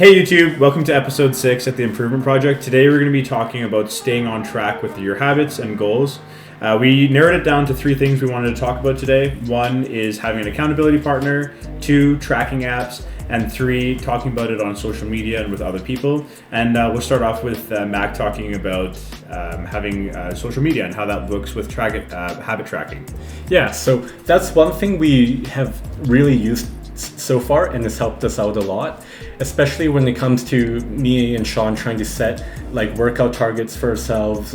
Hey YouTube, welcome to episode 6 at the Improvement Project. Today we're going to be talking about staying on track with your habits and goals. We narrowed it down to 3 things we wanted to talk about today. 1 is having an accountability partner, 2, tracking apps, and 3, talking about it on social media and with other people. And we'll start off with Mac talking about having social media and how that looks with habit tracking. Yeah, so that's one thing we have really used so far, and it's helped us out a lot, especially when it comes to me and Sean trying to set like workout targets for ourselves,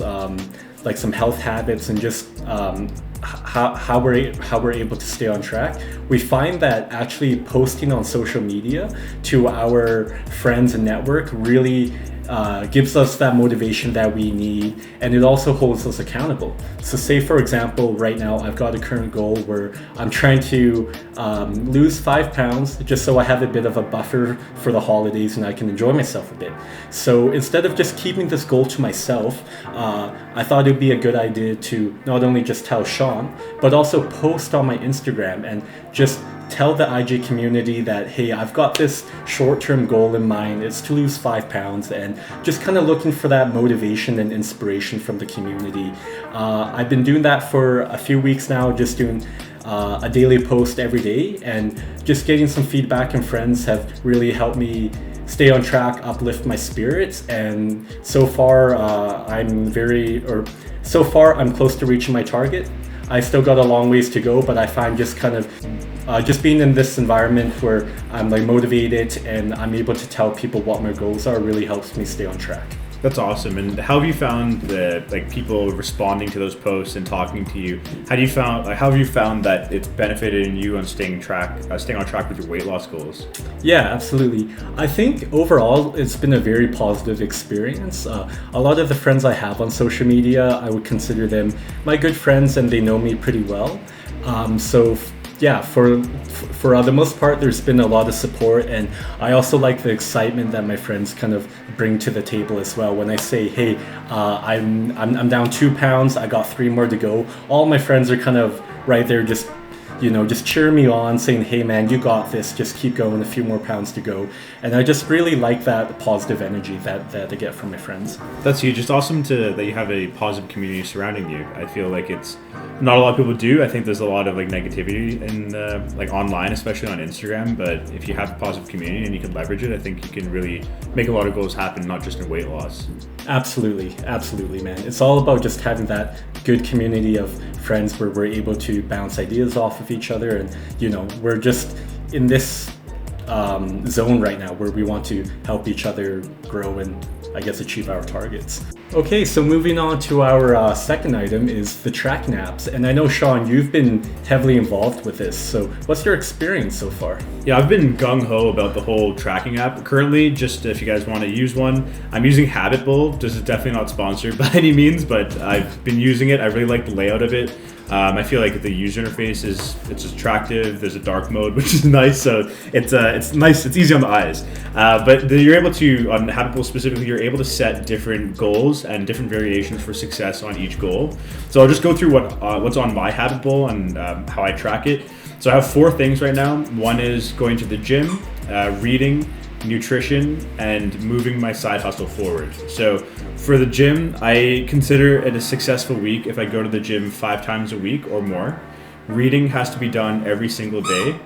like some health habits, and just how we're able to stay on track. We find that actually posting on social media to our friends and network really gives us that motivation that we need, and it also holds us accountable. So say for example, right now I've got a current goal where I'm trying to lose 5 pounds just so I have a bit of a buffer for the holidays and I can enjoy myself a bit. So instead of just keeping this goal to myself, I thought it'd be a good idea to not only just tell Sean, but also post on my Instagram and just tell the IG community that, hey, I've got this short-term goal in mind. It's to lose 5 pounds, and just kind of looking for that motivation and inspiration from the community. I've been doing that for a few weeks now, just doing a daily post every day, and just getting some feedback and friends have really helped me stay on track, uplift my spirits, and so far I'm close to reaching my target. I still got a long ways to go, but I find just kind of just being in this environment where I'm like motivated and I'm able to tell people what my goals are really helps me stay on track. That's awesome. And how have you found people responding to those posts and talking to you? How have you found that it's benefited you on staying on track with your weight loss goals? Yeah, absolutely. I think overall it's been a very positive experience. A lot of the friends I have on social media, I would consider them my good friends, and they know me pretty well. Yeah, for the most part, there's been a lot of support, and I also like the excitement that my friends kind of bring to the table as well. When I say, hey, I'm down 2 pounds, I got 3 more to go, all my friends are kind of right there just cheer me on, saying, hey man, you got this, just keep going, a few more pounds to go. And I just really like that positive energy that I get from my friends. That's huge. It's awesome that you have a positive community surrounding you. I feel like it's not a lot of people do. I think there's a lot of negativity in online, especially on Instagram, but if you have a positive community and you can leverage it, I think you can really make a lot of goals happen, not just in weight loss. Absolutely, man. It's all about just having that good community of friends where we're able to bounce ideas off of each other, and we're just in this zone right now where we want to help each other grow and I guess achieve our targets. Okay, so moving on to our second item is the tracking apps. And I know, Sean, you've been heavily involved with this. So what's your experience so far? Yeah, I've been gung-ho about the whole tracking app. Currently, just if you guys want to use one, I'm using Habitbull. This is definitely not sponsored by any means, but I've been using it. I really like the layout of it. I feel like the user interface it's attractive. There's a dark mode, which is nice. So it's nice. It's easy on the eyes. But you're able to, on Habitbull specifically, you're able to set different goals and different variations for success on each goal. So I'll just go through what's on my Habitbull and how I track it. So I have 4 things right now. 1 is going to the gym, reading, nutrition, and moving my side hustle forward. So for the gym, I consider it a successful week if I go to the gym 5 times a week or more. Reading has to be done every single day.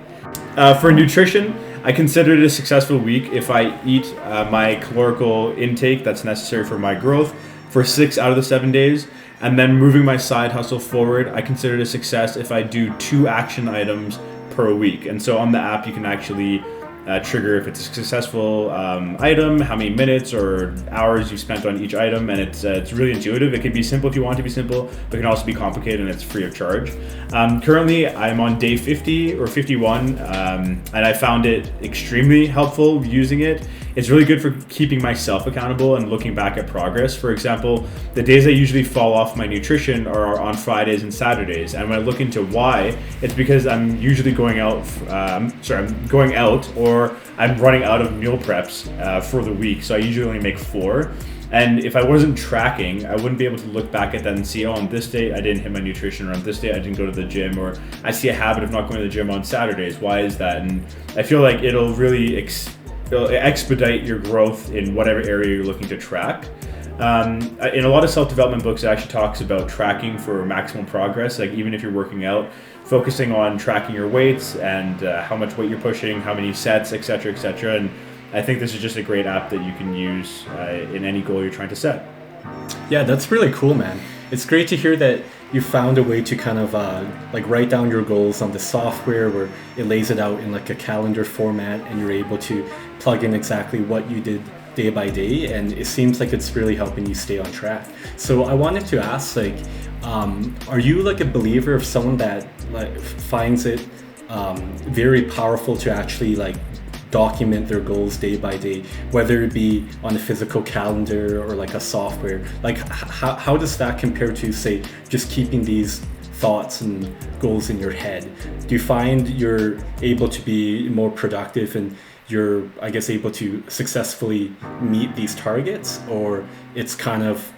For nutrition, I consider it a successful week if I eat my calorical intake that's necessary for my growth for 6 out of the 7 days. And then moving my side hustle forward, I consider it a success if I do 2 action items per week. And so on the app, you can actually trigger if it's a successful item, how many minutes or hours you spent on each item, and it's really intuitive. It can be simple if you want it to be simple, but it can also be complicated, and it's free of charge. Currently, I'm on day 50 or 51, and I found it extremely helpful using it. It's really good for keeping myself accountable and looking back at progress. For example, the days I usually fall off my nutrition are on Fridays and Saturdays. And when I look into why, it's because I'm usually going out or I'm running out of meal preps for the week. So I usually only make 4. And if I wasn't tracking, I wouldn't be able to look back at that and see, on this day I didn't hit my nutrition, or on this day I didn't go to the gym, or I see a habit of not going to the gym on Saturdays. Why is that? And I feel like it'll really it'll expedite your growth in whatever area you're looking to track. In a lot of self-development books, it actually talks about tracking for maximum progress. Like even if you're working out, focusing on tracking your weights and how much weight you're pushing, how many sets, etc., etc. And I think this is just a great app that you can use in any goal you're trying to set. Yeah, that's really cool, man. It's great to hear that you found a way to kind of like write down your goals on the software where it lays it out in like a calendar format, and you're able to plug in exactly what you did day by day, and it seems like it's really helping you stay on track. So I wanted to ask, like, are you like a believer of someone that like finds it very powerful to actually like document their goals day by day, whether it be on a physical calendar or like a software? Like how does that compare to, say, just keeping these thoughts and goals in your head? Do you find you're able to be more productive and you're, I guess, able to successfully meet these targets, or it's kind of,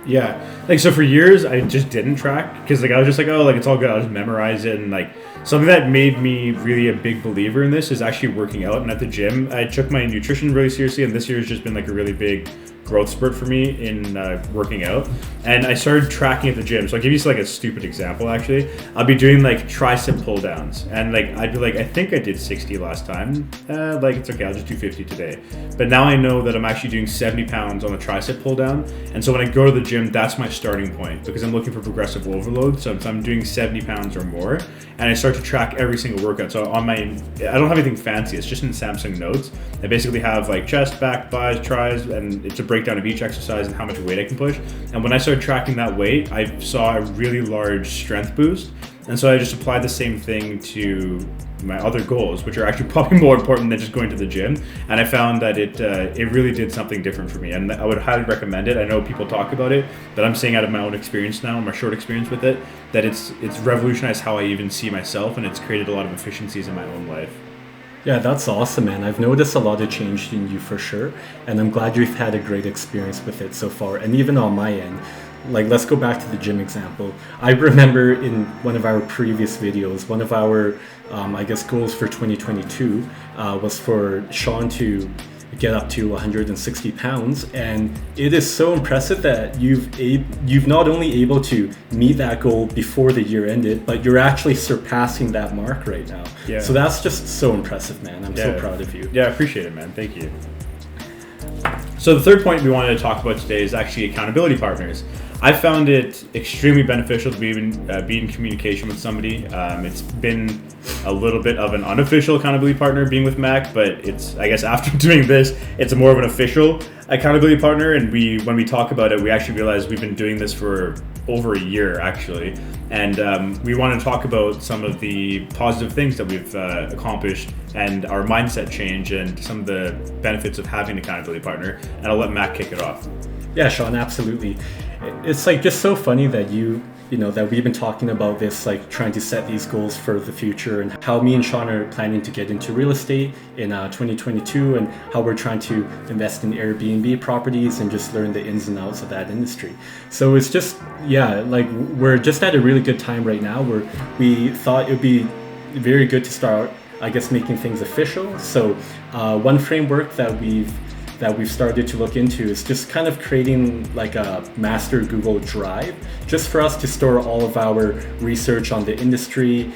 Yeah, like so for years I just didn't track because like I was just like, oh, like it's all good, I'll just memorize it. And like something that made me really a big believer in this is actually working out. And at the gym, I took my nutrition really seriously, and this year has just been like a really big growth spurt for me in working out. And I started tracking at the gym. So I'll give you like a stupid example. Actually, I'll be doing like tricep pull downs, and like I'd be like, I think I did 60 last time, like it's okay, I'll just do 50 today. But now I know that I'm actually doing 70 pounds on the tricep pull down, and so when I go to the gym, that's my starting point because I'm looking for progressive overload. So I'm doing 70 pounds or more, and I start to track every single workout. So on my, I don't have anything fancy, it's just in Samsung Notes. I basically have like chest, back, biceps, tris, and it's a breakdown of each exercise and how much weight I can push. And when I started tracking that weight, I saw a really large strength boost. And so I just applied the same thing to my other goals, which are actually probably more important than just going to the gym. And I found that it really did something different for me. And I would highly recommend it. I know people talk about it, but I'm saying out of my own experience now, my short experience with it, that it's revolutionized how I even see myself, and it's created a lot of efficiencies in my own life. Yeah, that's awesome, man. I've noticed a lot of change in you for sure, and I'm glad you've had a great experience with it so far. And even on my end, like, let's go back to the gym example. I remember in one of our previous videos, one of our, I guess, goals for 2022 was for Sean to get up to 160 pounds, and it is so impressive that you've not only able to meet that goal before the year ended, but you're actually surpassing that mark right now. Yeah. So that's just so impressive, man. I'm so proud of you. Yeah, I appreciate it, man. Thank you. So the third point we wanted to talk about today is actually accountability partners. I found it extremely beneficial to be in communication with somebody. It's been a little bit of an unofficial accountability partner being with Mac, but it's, I guess after doing this, it's more of an official accountability partner. And when we talk about it, we actually realize we've been doing this for over a year actually. And we want to talk about some of the positive things that we've accomplished and our mindset change and some of the benefits of having an accountability partner. And I'll let Mac kick it off. Yeah, Sean, absolutely. It's like just so funny that that we've been talking about this, like trying to set these goals for the future, and how me and Sean are planning to get into real estate in 2022, and how we're trying to invest in Airbnb properties and just learn the ins and outs of that industry. So it's just, like we're just at a really good time right now where we thought it would be very good to start, I guess, making things official. So one framework that we've started to look into is just kind of creating like a master Google Drive just for us to store all of our research on the industry,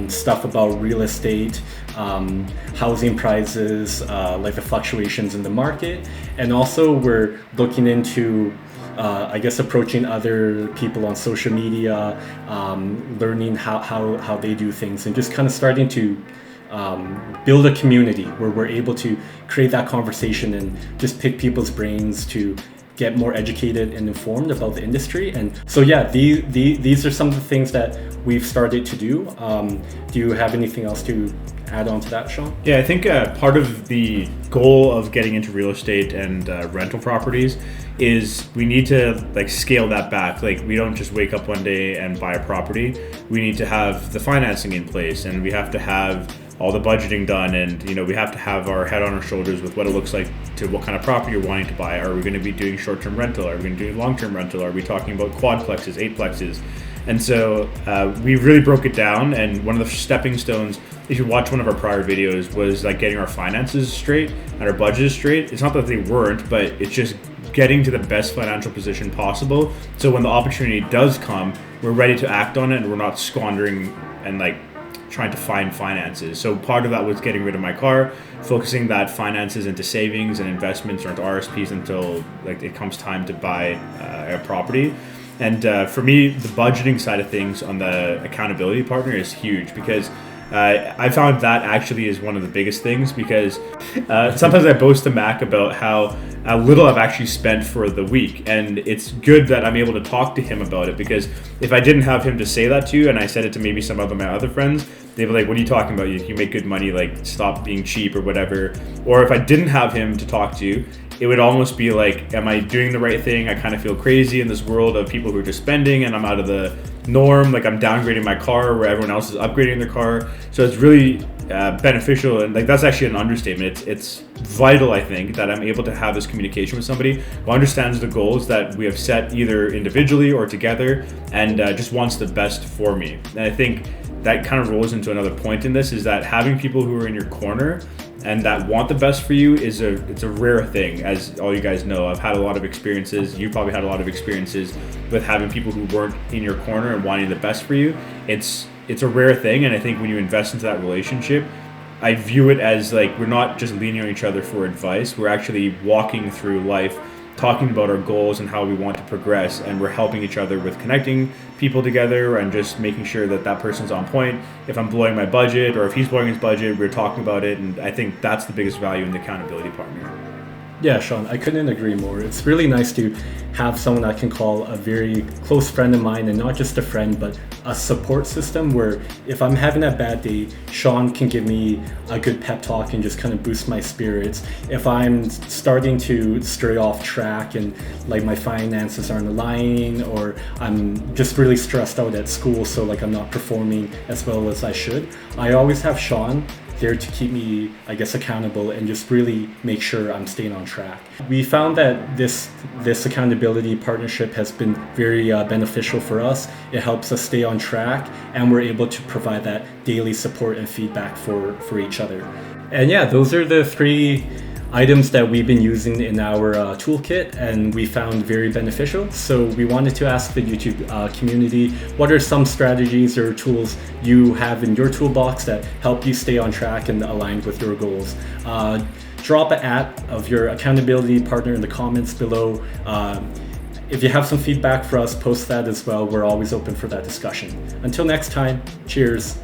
stuff about real estate, housing prices, like the fluctuations in the market. And also we're looking into I guess approaching other people on social media, learning how they do things, and just kind of starting to build a community where we're able to create that conversation and just pick people's brains to get more educated and informed about the industry. And so these are some of the things that we've started to do. Do you have anything else to add on to that, Sean? Yeah, I think part of the goal of getting into real estate and rental properties is we need to like scale that back. Like we don't just wake up one day and buy a property. We need to have the financing in place, and we have to have all the budgeting done, and we have to have our head on our shoulders with what it looks like to what kind of property you're wanting to buy. Are we going to be doing short-term rental? Are we going to do long-term rental? Are we talking about quadplexes, eightplexes? And so we really broke it down. And one of the stepping stones, if you watch one of our prior videos, was like getting our finances straight and our budgets straight. It's not that they weren't, but it's just getting to the best financial position possible. So when the opportunity does come, we're ready to act on it and we're not squandering and like trying to find finances. So part of that was getting rid of my car, focusing that finances into savings and investments or into RSPs until like it comes time to buy a property. And for me, the budgeting side of things on the accountability partner is huge because I found that actually is one of the biggest things because sometimes I boast to Mac about how little I've actually spent for the week. And it's good that I'm able to talk to him about it because if I didn't have him to say that to, and I said it to maybe some of my other friends, they'd be like, what are you talking about? You make good money, like stop being cheap or whatever. Or if I didn't have him to talk to, it would almost be like, am I doing the right thing? I kind of feel crazy in this world of people who are just spending and I'm out of the norm. Like I'm downgrading my car where everyone else is upgrading their car. So it's really beneficial. And like that's actually an understatement. It's vital, I think, that I'm able to have this communication with somebody who understands the goals that we have set either individually or together and just wants the best for me. And I think that kind of rolls into another point in this is that having people who are in your corner and that want the best for you it's a rare thing. As all you guys know, I've had a lot of experiences, you probably had a lot of experiences with having people who weren't in your corner and wanting the best for you. It's a rare thing, and I think when you invest into that relationship, I view it as like we're not just leaning on each other for advice, we're actually walking through life talking about our goals and how we want to progress, and we're helping each other with connecting people together and just making sure that that person's on point. If I'm blowing my budget or if he's blowing his budget, we're talking about it, and I think that's the biggest value in the accountability partner. Yeah, Sean, I couldn't agree more. It's really nice to have someone I can call a very close friend of mine, and not just a friend, but a support system where if I'm having a bad day, Sean can give me a good pep talk and just kind of boost my spirits. If I'm starting to stray off track and like my finances aren't aligning, or I'm just really stressed out at school, so like I'm not performing as well as I should, I always have Sean there to keep me, I guess, accountable and just really make sure I'm staying on track. We found that this accountability partnership has been very beneficial for us. It helps us stay on track, and we're able to provide that daily support and feedback for each other. And yeah, those are the 3 items that we've been using in our toolkit and we found very beneficial. So we wanted to ask the YouTube community, what are some strategies or tools you have in your toolbox that help you stay on track and aligned with your goals? Drop an @ of your accountability partner in the comments below. If you have some feedback for us, post that as well. We're always open for that discussion. Until next time, cheers.